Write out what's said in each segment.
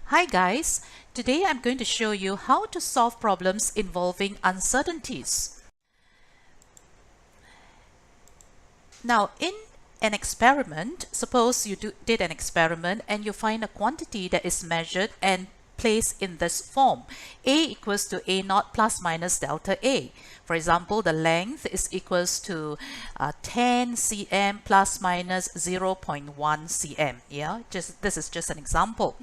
Hi guys, today I'm going to show you how to solve problems involving uncertainties. Now in an experiment, suppose you did an experiment and you find a quantity that is measured and placed in this form. A equals to A naught plus minus delta A. For example, the length is equals to 10 cm plus minus 0.1 cm. Yeah, this is just an example.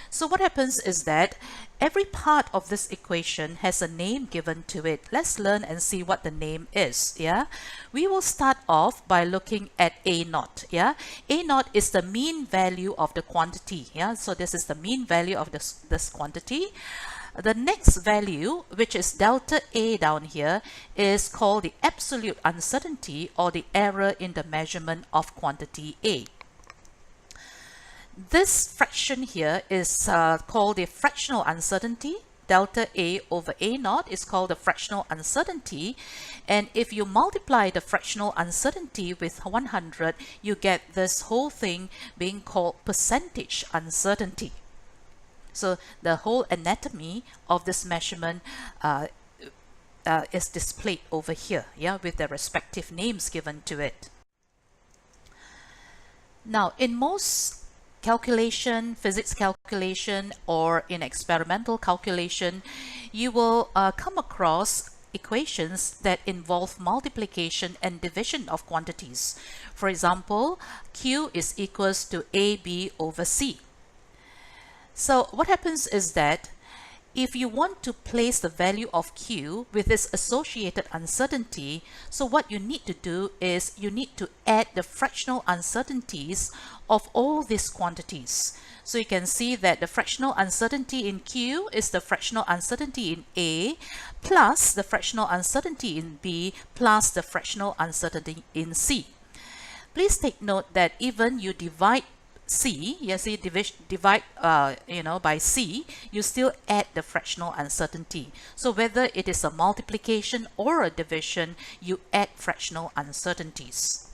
So what happens is that every part of this equation has a name given to it. Let's learn and see what the name is. Yeah, we will start off by looking at A naught. Yeah, A naught is the mean value of the quantity. Yeah, so this is the mean value of this quantity. The next value, which is delta A down here, is called the absolute uncertainty or the error in the measurement of quantity A. This fraction here is called the fractional uncertainty. Delta A over A naught is called the fractional uncertainty. And if you multiply the fractional uncertainty with 100, you get this whole thing being called percentage uncertainty. So the whole anatomy of this measurement is displayed over here, yeah, with the respective names given to it. Now, in most calculation, physics calculation, or in experimental calculation, you will come across equations that involve multiplication and division of quantities. For example, Q is equals to AB over C. So what happens is that if you want to place the value of Q with this associated uncertainty, so what you need to do is you need to add the fractional uncertainties of all these quantities. So you can see that the fractional uncertainty in Q is the fractional uncertainty in A plus the fractional uncertainty in B plus the fractional uncertainty in C. Please take note that even you divide C, you see divide by C, you still add the fractional uncertainty. So whether it is a multiplication or a division, you add fractional uncertainties.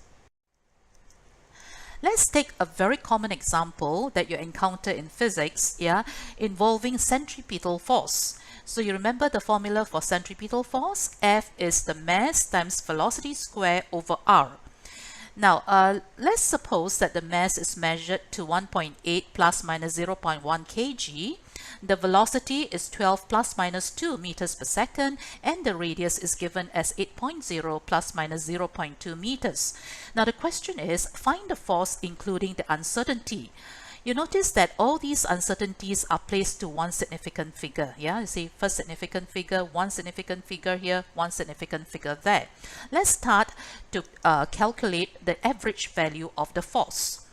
Let's take a very common example that you encounter in physics, yeah, involving centripetal force. So you remember the formula for centripetal force? F is the mass times velocity square over r. Now, let's suppose that the mass is measured to 1.8 plus minus 0.1 kg. The velocity is 12 plus minus 2 meters per second, and the radius is given as 8.0 plus minus 0.2 meters. Now, the question is, find the force including the uncertainty. You notice that all these uncertainties are placed to one significant figure. Yeah, you see, first significant figure, one significant figure here, one significant figure there. Let's start to calculate the average value of the force.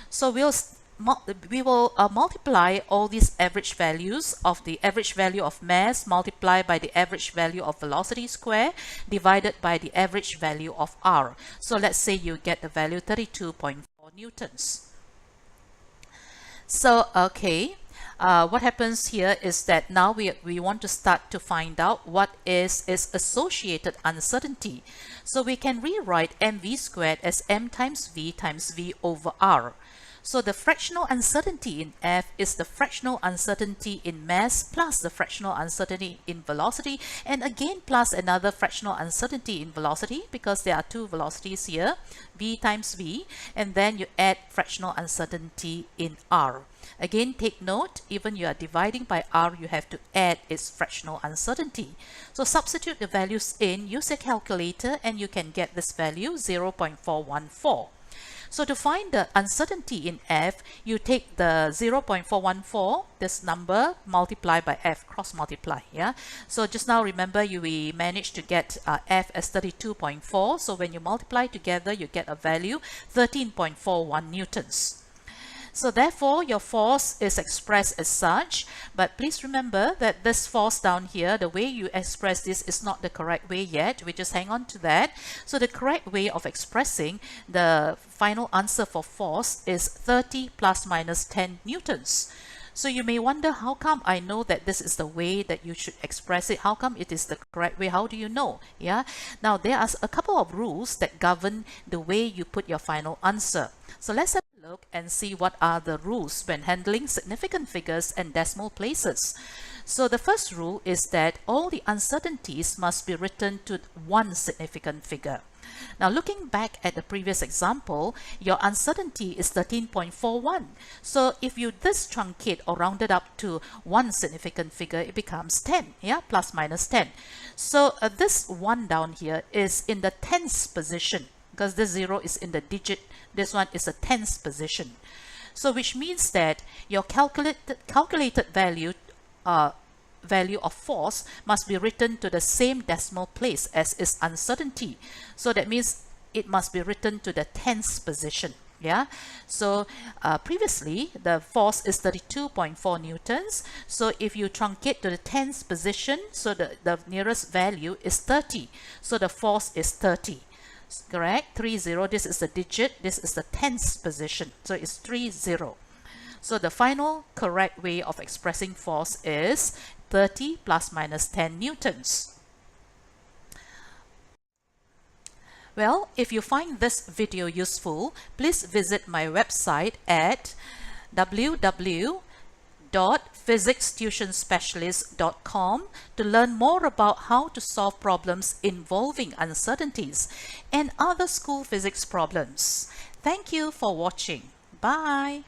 So we will multiply all these average values of the average value of mass multiplied by the average value of velocity square divided by the average value of r. So let's say you get the value 32.4 newtons. So, okay, what happens here is that now we want to start to find out what is its associated uncertainty. So we can rewrite mv squared as m times v over r. So the fractional uncertainty in F is the fractional uncertainty in mass plus the fractional uncertainty in velocity, and again plus another fractional uncertainty in velocity because there are two velocities here, v times v, and then you add fractional uncertainty in r. Again, take note, even you are dividing by r, you have to add its fractional uncertainty. So substitute the values in, use a calculator, and you can get this value 0.414. So to find the uncertainty in F, you take the 0.414, this number, multiply by F, cross multiply, yeah? So just now remember we managed to get F as 32.4, so when you multiply together, you get a value 13.41 newtons. So therefore, your force is expressed as such, but please remember that this force down here, the way you express this is not the correct way yet. We just hang on to that. So the correct way of expressing the final answer for force is 30 plus minus 10 newtons. So you may wonder, how come I know that this is the way that you should express it? How come it is the correct way? How do you know? Yeah. Now there are a couple of rules that govern the way you put your final answer. So let's have a Look and see what are the rules when handling significant figures and decimal places. So the first rule is that all the uncertainties must be written to one significant figure. Now looking back at the previous example, your uncertainty is 13.41. So if you this truncate or round it up to one significant figure, it becomes 10, yeah, plus minus 10. So this one down here is in the tens position, because this 0 is in the digit, this one is a tens position. So which means that your calculated value of force must be written to the same decimal place as its uncertainty. So that means it must be written to the tens position. Yeah, so previously the force is 32.4 newtons. So if you truncate to the tens position, so the nearest value is 30. So the force is 30. Correct? 30. This is the digit. This is the tens position. So it's 30. So the final correct way of expressing force is 30 plus minus 10 newtons. Well, if you find this video useful, please visit my website at www.physicstutionspecialist.com to learn more about how to solve problems involving uncertainties and other school physics problems. Thank you for watching. Bye.